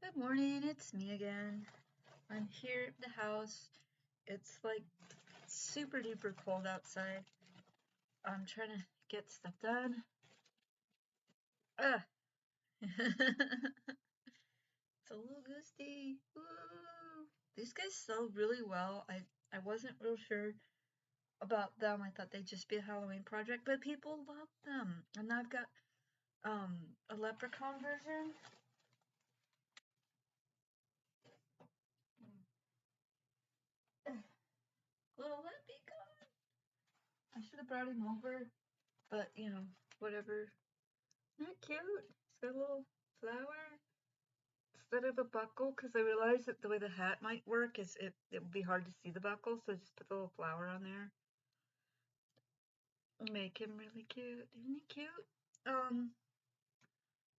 Good morning, it's me again. I'm here at the house. It's like super duper cold outside. I'm trying to get stuff done. Ah! It's a little gusty. Woo! These guys sell really well. I wasn't real sure about them. I thought they'd just be a Halloween project, but people love them. And I've got a leprechaun version. Little leprechaun. I should have brought him over, but whatever. Isn't that cute? It's got a little flower instead of a buckle because I realized that the way the hat might work is it would be hard to see the buckle, so just put the little flower on there. Make him really cute. Isn't he cute? Um,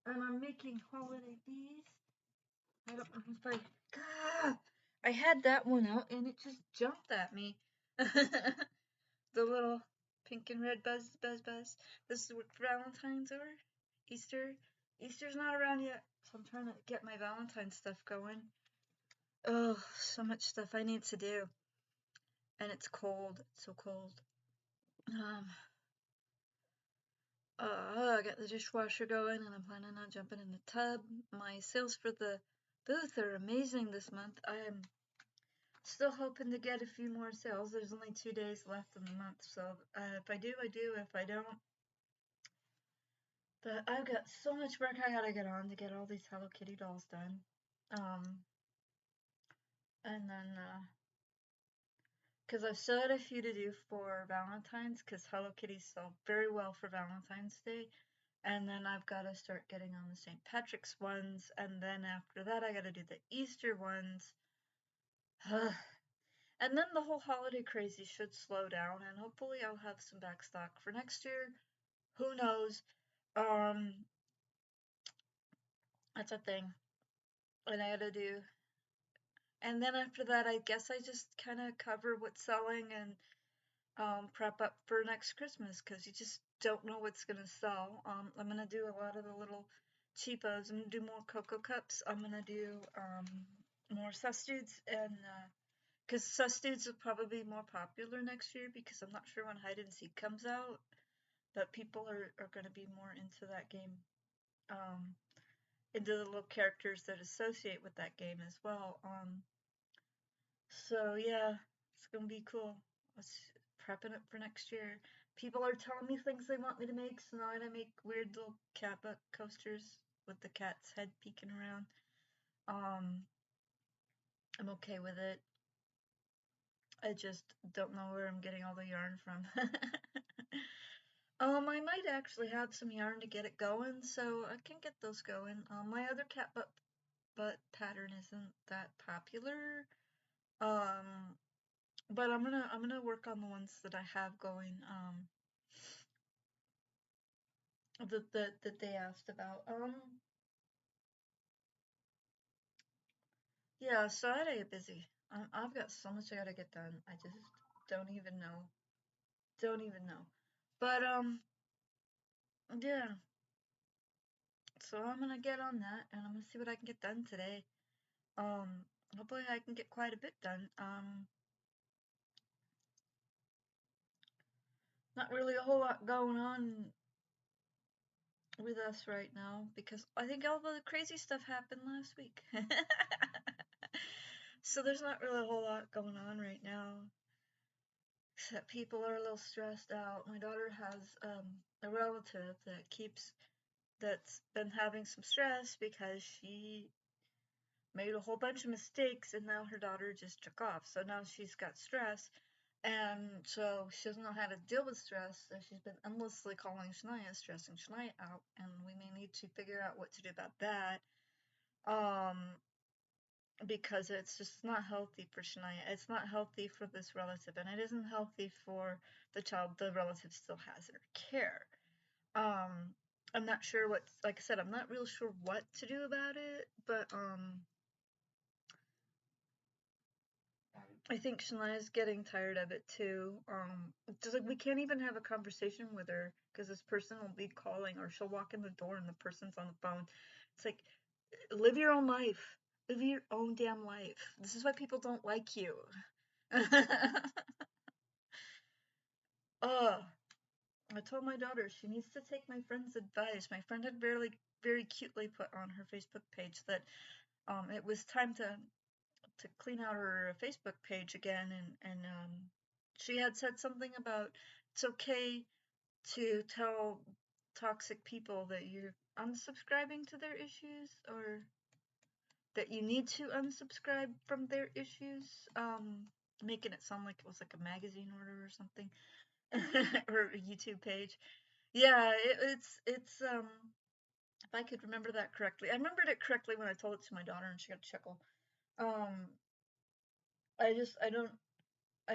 and I'm making holiday bees. I don't know if I had that one out and it just jumped at me. The little pink and red buzz. This is what Valentine's or Easter. Easter's not around yet, so I'm trying to get my Valentine's stuff going. Oh, so much stuff I need to do. And it's cold. It's so cold. Um, I got the dishwasher going and I'm planning on jumping in the tub. My sales for the booth are amazing this month. I am still hoping to get a few more sales. There's only 2 days left in the month, so if I do, I do. If I don't, but I've got so much work I gotta get on to get all these Hello Kitty dolls done. And then, because I've still had a few to do for Valentine's, because Hello Kitty sold very well for Valentine's Day. And then I've got to start getting on the St. Patrick's ones. And then after that, I got to do the Easter ones. And then the whole holiday crazy should slow down. And hopefully I'll have some back stock for next year. Who knows? Um, that's a thing. And I got to do. And then after that, I guess I just kind of cover what's selling and prep up for next Christmas because you just don't know what's gonna sell. I'm gonna do a lot of the little cheapos. I'm gonna do more Cocoa Cups. I'm gonna do more Sustudes and because Sustudes will probably be more popular next year because I'm not sure when Hide and Seek comes out, but people are gonna be more into that game, um, into the little characters that associate with that game as well. So yeah, it's gonna be cool. Let's prepping it for next year. People are telling me things they want me to make, so now I gotta make weird little cat butt coasters with the cat's head peeking around. Um, I'm okay with it. I just don't know where I'm getting all the yarn from. I might actually have some yarn to get it going, so I can get those going. My other cat butt pattern isn't that popular. Um, but I'm gonna work on the ones that I have going. That they asked about. Yeah, so I gotta get busy. I've got so much I gotta get done. I just don't even know. Don't even know. But yeah. So I'm gonna get on that, and I'm gonna see what I can get done today. Um, hopefully I can get quite a bit done. Not really a whole lot going on with us right now because I think all the crazy stuff happened last week. So there's not really a whole lot going on right now. Except people are a little stressed out. My daughter has a relative that's been having some stress because she made a whole bunch of mistakes and now her daughter just took off. So now she's got stress and so she doesn't know how to deal with stress. So she's been endlessly calling Shania, stressing Shania out, and we may need to figure out what to do about that. Um, because it's just not healthy for Shania. It's not healthy for this relative, and it isn't healthy for the child the relative still has in her care. Um, I'm not sure what, like I said, I'm not real sure what to do about it, but I think Shania's getting tired of it too. Just like we can't even have a conversation with her because this person will be calling, or she'll walk in the door and the person's on the phone. It's like Live your own life. Live your own damn life. This is why people don't like you. uh, I told my daughter she needs to take my friend's advice. My friend had very cutely put on her Facebook page that it was time to clean out her Facebook page again, and she had said something about it's okay to tell toxic people that you're unsubscribing to their issues, or that you need to unsubscribe from their issues, making it sound like it was like a magazine order or something, or a YouTube page. Yeah, it's if I could remember that correctly. I remembered it correctly when I told it to my daughter and she got a chuckle. Um, I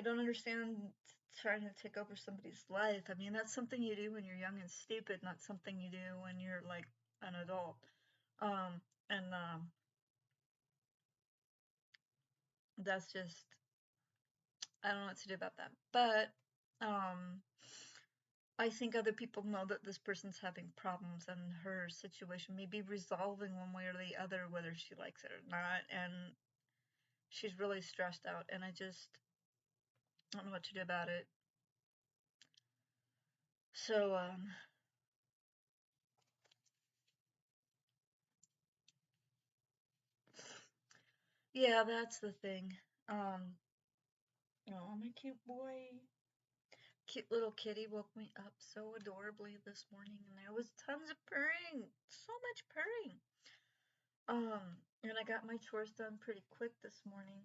don't understand trying to take over somebody's life. I mean, that's something you do when you're young and stupid, not something you do when you're like an adult. Um, and that's just, I don't know what to do about that. But um, I think other people know that this person's having problems and her situation may be resolving one way or the other, whether she likes it or not. And she's really stressed out, and I just don't know what to do about it. So, yeah, that's the thing. Um, oh, my cute boy. Cute little kitty woke me up so adorably this morning, and there was tons of purring. So much purring. And I got my chores done pretty quick this morning.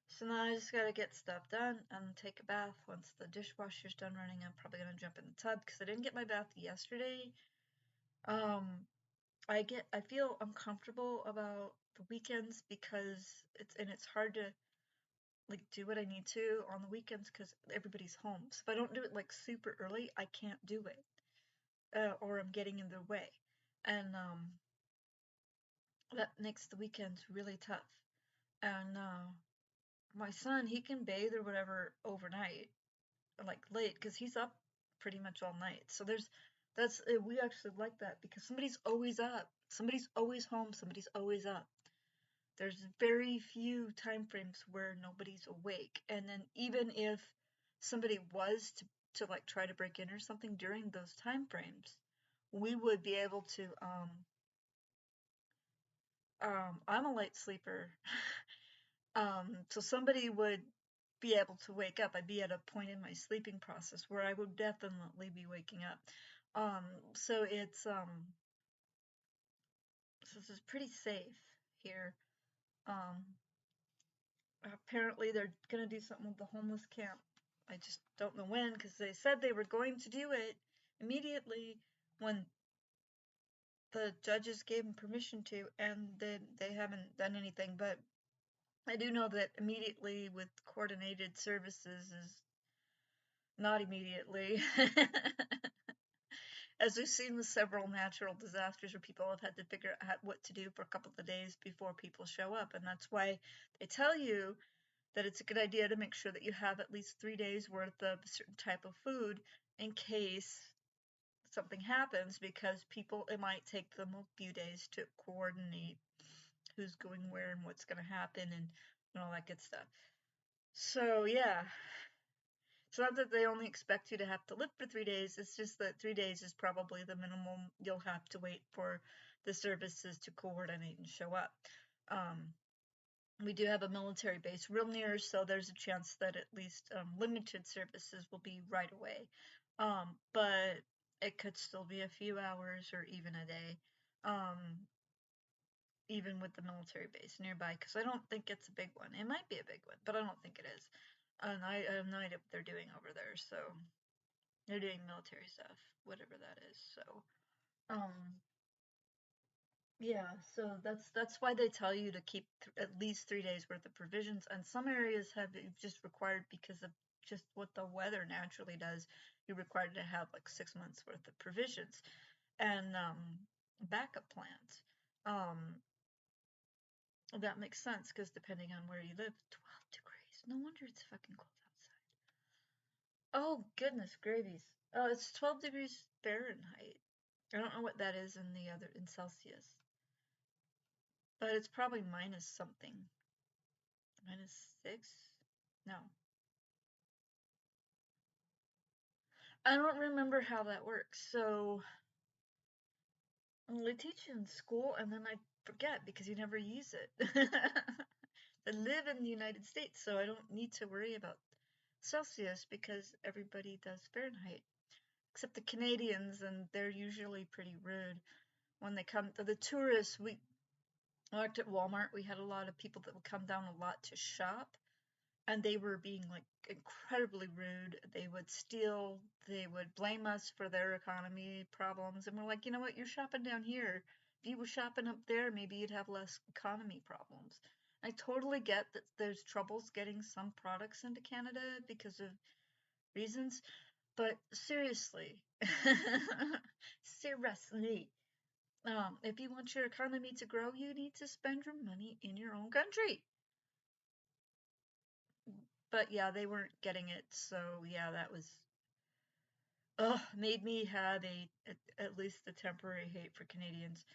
So now I just gotta get stuff done and take a bath. Once the dishwasher's done running, I'm probably gonna jump in the tub because I didn't get my bath yesterday. Um, I feel uncomfortable about the weekends because it's hard to like do what I need to on the weekends because everybody's home. So if I don't do it like super early, I can't do it, or I'm getting in their way, and that makes the weekends really tough. And my son, he can bathe or whatever overnight, like late, because he's up pretty much all night. So we actually like that because somebody's always up, somebody's always home, somebody's always up. There's very few time frames where nobody's awake, and then even if somebody was to like try to break in or something during those time frames, we would be able to I'm a light sleeper. So somebody would be able to wake up. I'd be at a point in my sleeping process where I would definitely be waking up. Um, so this is pretty safe here. Um, Apparently they're gonna do something with the homeless camp. I just don't know when, because they said they were going to do it immediately when the judges gave them permission to, and they haven't done anything. But I do know that immediately with coordinated services is not immediately. As we've seen with several natural disasters where people have had to figure out what to do for a couple of days before people show up. And that's why they tell you that it's a good idea to make sure that you have at least 3 days worth of a certain type of food in case something happens, because people, it might take them a few days to coordinate who's going where and what's going to happen and all that good stuff. So, yeah, it's not that they only expect you to have to live for 3 days, it's just that 3 days is probably the minimum you'll have to wait for the services to coordinate and show up. Um, we do have a military base real near, so there's a chance that at least limited services will be right away. But it could still be a few hours or even a day, even with the military base nearby, because I don't think it's a big one. It might be a big one, but I don't think it is. And I have no idea what they're doing over there, so they're doing military stuff, whatever that is. So, um, yeah, so that's why they tell you to keep at least 3 days worth of provisions, and some areas have it just required because of just what the weather naturally does. You're required to have like 6 months worth of provisions and backup plans. Um, that makes sense because depending on where you live, 12 degrees. No wonder it's fucking cold outside. Oh goodness gravies. Oh, it's 12 degrees Fahrenheit. I don't know what that is in the other in Celsius. but it's probably minus something. -6? No. I don't remember how that works. So they teach you in school and then I forget because you never use it. I live in the United States, so I don't need to worry about Celsius because everybody does Fahrenheit. Except the Canadians, and they're usually pretty rude when they come. The tourists, we worked at Walmart. We had a lot of people that would come down a lot to shop, and they were being like incredibly rude. They would steal, they would blame us for their economy problems, and we're like, you know what, you're shopping down here. If you were shopping up there, maybe you'd have less economy problems. I totally get that there's troubles getting some products into Canada because of reasons, but seriously, seriously, if you want your economy to grow, you need to spend your money in your own country. But yeah, they weren't getting it, so yeah, that was made me have at least a temporary hate for Canadians.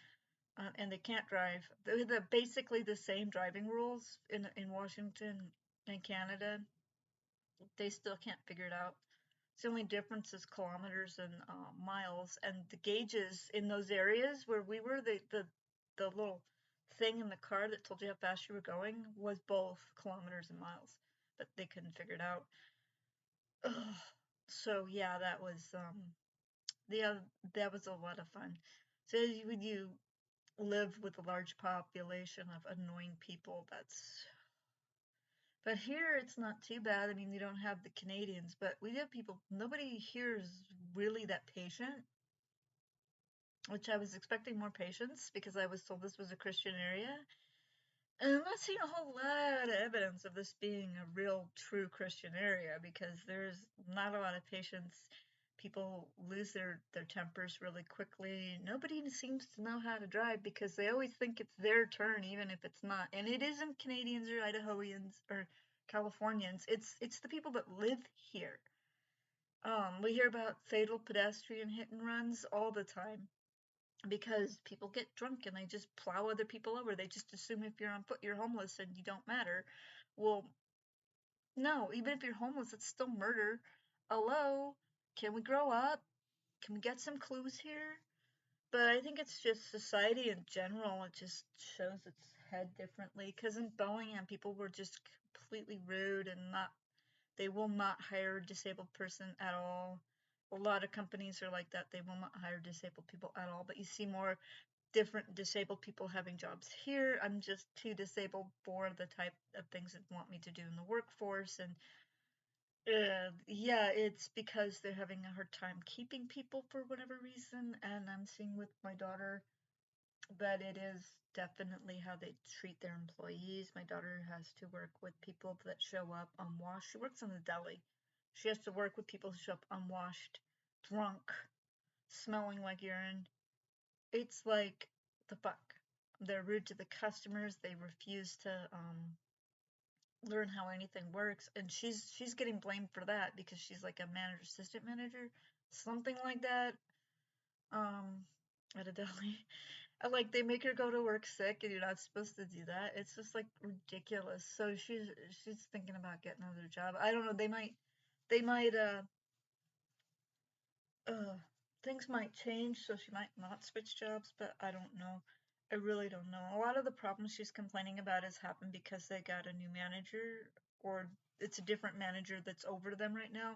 And they can't drive. They're basically the same driving rules in Washington and Canada. They still can't figure it out. The only difference is kilometers and miles, and the gauges in those areas where we were, the little thing in the car that told you how fast you were going was both kilometers and miles, but they couldn't figure it out. Ugh. So yeah, the that was a lot of fun. So when you live with a large population of annoying people, that's but here it's not too bad. I mean, you don't have the Canadians, but we have people. Nobody here is really that patient, which I was expecting more patience because I was told this was a Christian area. And I'm not seeing a whole lot of evidence of this being a real, true Christian area because there's not a lot of patience. People lose their tempers really quickly. Nobody seems to know how to drive because they always think it's their turn, even if it's not. And it isn't Canadians or Idahoans or Californians. It's the people that live here. We hear about fatal pedestrian hit and runs all the time because people get drunk and they just plow other people over. They just assume if you're on foot, you're homeless and you don't matter. Well, no, even if you're homeless, it's still murder. Hello? Can we grow up? Can we get some clues here? But I think it's just society in general. It just shows its head differently. Because in Bellingham, people were just completely rude and not, they will not hire a disabled person at all. A lot of companies are like that. They will not hire disabled people at all. But you see more different disabled people having jobs here. I'm just too disabled for the type of things that want me to do in the workforce. And yeah, it's because they're having a hard time keeping people for whatever reason. And I'm seeing with my daughter that it is definitely how they treat their employees. My daughter has to work with people that show up unwashed. She works in the deli. She has to work with people who show up unwashed, drunk, smelling like urine. It's like the fuck. They're rude to the customers. They refuse to learn how anything works, and she's getting blamed for that because she's like a manager, assistant manager, something like that. Um, at a deli, and like they make her go to work sick, and you're not supposed to do that. It's just like ridiculous. So she's thinking about getting another job. I don't know. They might uh things might change, so she might not switch jobs, but I don't know. I really don't know. A lot of the problems she's complaining about has happened because they got a new manager, or it's a different manager that's over them right now.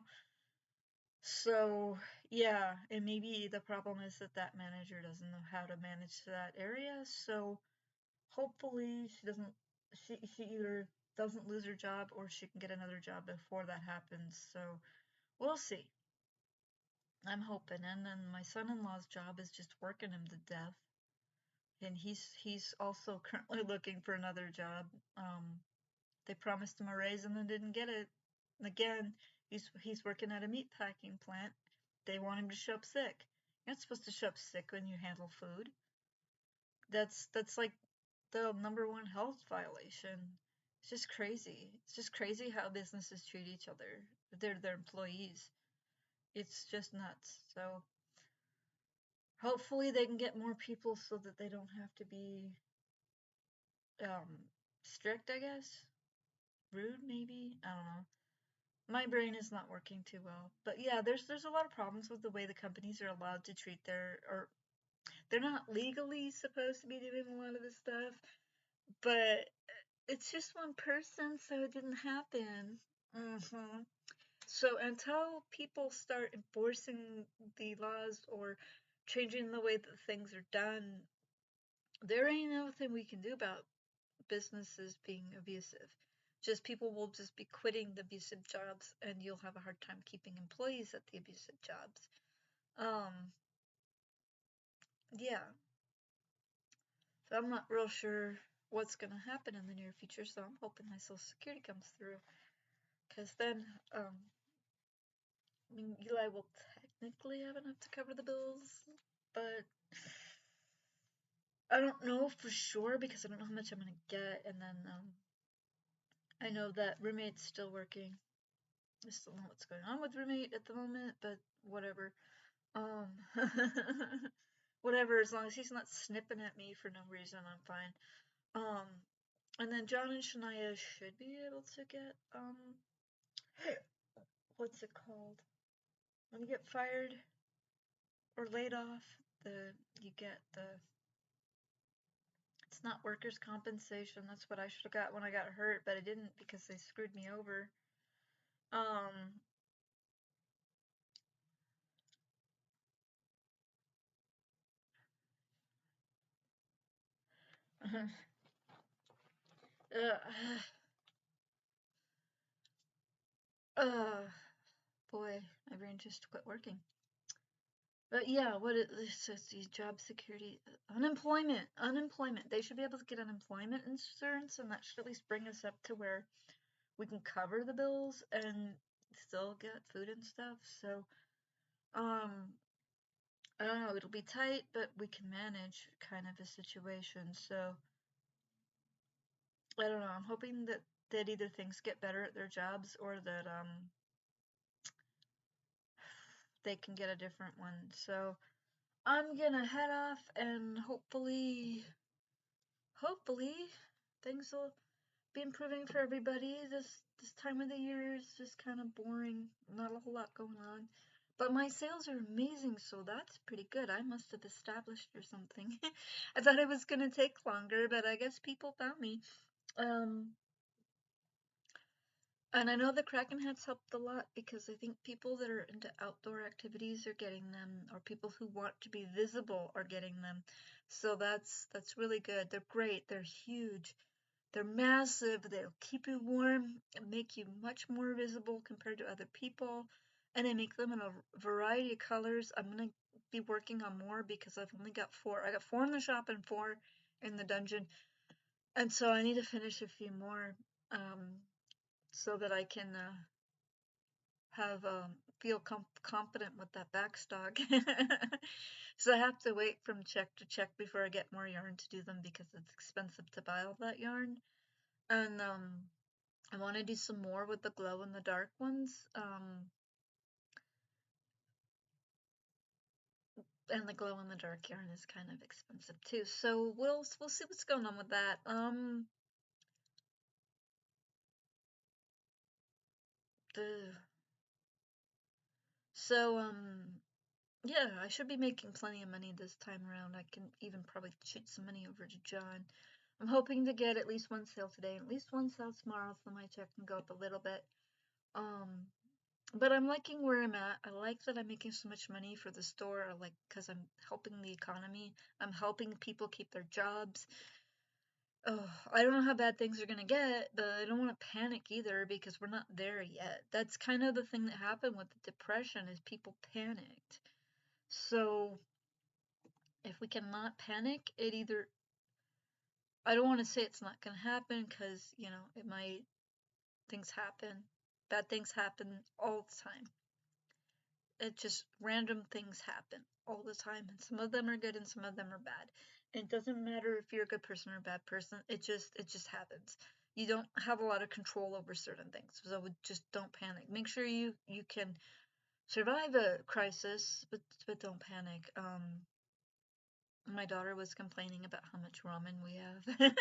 So, yeah, and maybe the problem is that that manager doesn't know how to manage that area. So, hopefully she either doesn't lose her job or she can get another job before that happens. So, we'll see. I'm hoping. And then my son-in-law's job is just working him to death. And he's also currently looking for another job. They promised him a raise and then didn't get it. And again, he's working at a meat packing plant. They want him to show up sick. You're not supposed to show up sick when you handle food. That's like the number one health violation. It's just crazy. It's just crazy how businesses treat each other. They're their employees. It's just nuts. So hopefully they can get more people so that they don't have to be strict, I guess. Rude, maybe. I don't know. My brain is not working too well. But yeah, there's a lot of problems with the way the companies are allowed to treat their, or they're not legally supposed to be doing a lot of this stuff, but it's just one person, so it didn't happen. So until people start enforcing the laws or changing the way that things are done, there ain't nothing we can do about businesses being abusive. Just people will just be quitting the abusive jobs, and you'll have a hard time keeping employees at the abusive jobs. Um, yeah. So I'm not real sure what's gonna happen in the near future. So I'm hoping my Social Security comes through, because then, I mean, Eli will technically have enough to cover the bills, but I don't know for sure because I don't know how much I'm gonna get, and then I know that roommate's still working. I still don't know what's going on with roommate at the moment, but whatever. Um, whatever. As long as he's not snipping at me for no reason, I'm fine. Um, and then John and Shania should be able to get what's it called? When you get fired or laid off, you get the, it's not workers' compensation. That's what I should have got when I got hurt, but I didn't because they screwed me over. Um, uh, boy, my brain just quit working. But yeah, what it says, the job security, unemployment. They should be able to get unemployment insurance, and that should at least bring us up to where we can cover the bills and still get food and stuff. So, I don't know, it'll be tight, but we can manage kind of a situation. So, I don't know. I'm hoping that either things get better at their jobs or that they can get a different one. So, I'm gonna head off and hopefully things will be improving for everybody. This time of the year is just kind of boring. Not a whole lot going on. But my sales are amazing, so that's pretty good. I must have established or something. I thought it was gonna take longer, but I guess people found me. Um, and I know the Kraken hats helped a lot because I think people that are into outdoor activities are getting them, or people who want to be visible are getting them. So that's really good. They're great. They're huge. They're massive. They'll keep you warm and make you much more visible compared to other people. And I make them in a variety of colors. I'm gonna be working on more because I've only got 4. I got 4 in the shop and 4 in the dungeon. And so I need to finish a few more so that I can have feel confident with that backstock. So I have to wait from check to check before I get more yarn to do them because it's expensive to buy all that yarn. And I want to do some more with the glow in the dark ones. And the glow in the dark yarn is kind of expensive too. So we'll see what's going on with that. The so yeah, I should be making plenty of money this time around. I can even probably shoot some money over to John. I'm hoping to get at least one sale today, at least one sale tomorrow, so my check can go up a little bit. Um, but I'm liking where I'm at. I like that I'm making so much money for the store. I like because I'm helping the economy. I'm helping people keep their jobs. Oh, I don't know how bad things are gonna get, but I don't want to panic either because we're not there yet. That's kind of the thing that happened with the depression is people panicked. So if we cannot panic, it either, I don't want to say it's not gonna happen because, it might, things happen. Bad things happen all the time. It just random things happen all the time, and some of them are good and some of them are bad. And it doesn't matter if you're a good person or a bad person. It just happens. You don't have a lot of control over certain things, so just don't panic. Make sure you can survive a crisis, but don't panic. My daughter was complaining about how much ramen we have.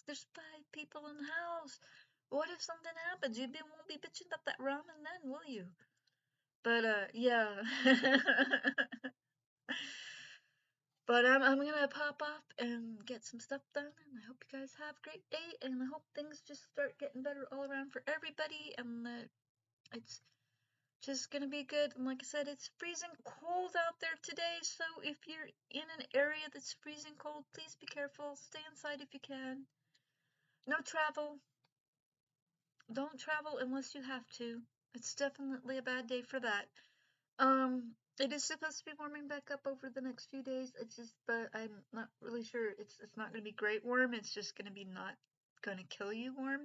There's 5 people in the house. What if something happens? You won't be bitching about that ramen then, will you? But yeah. But I'm gonna pop off and get some stuff done, and I hope you guys have a great day, and I hope things just start getting better all around for everybody, and that it's just gonna be good. And like I said, it's freezing cold out there today, so if you're in an area that's freezing cold, please be careful. Stay inside if you can. No travel. Don't travel unless you have to. It's definitely a bad day for that. It is supposed to be warming back up over the next few days. It's just, but I'm not really sure. It's not gonna be great warm. It's just gonna be not gonna kill you warm.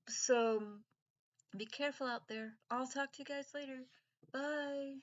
So be careful out there. I'll talk to you guys later. Bye.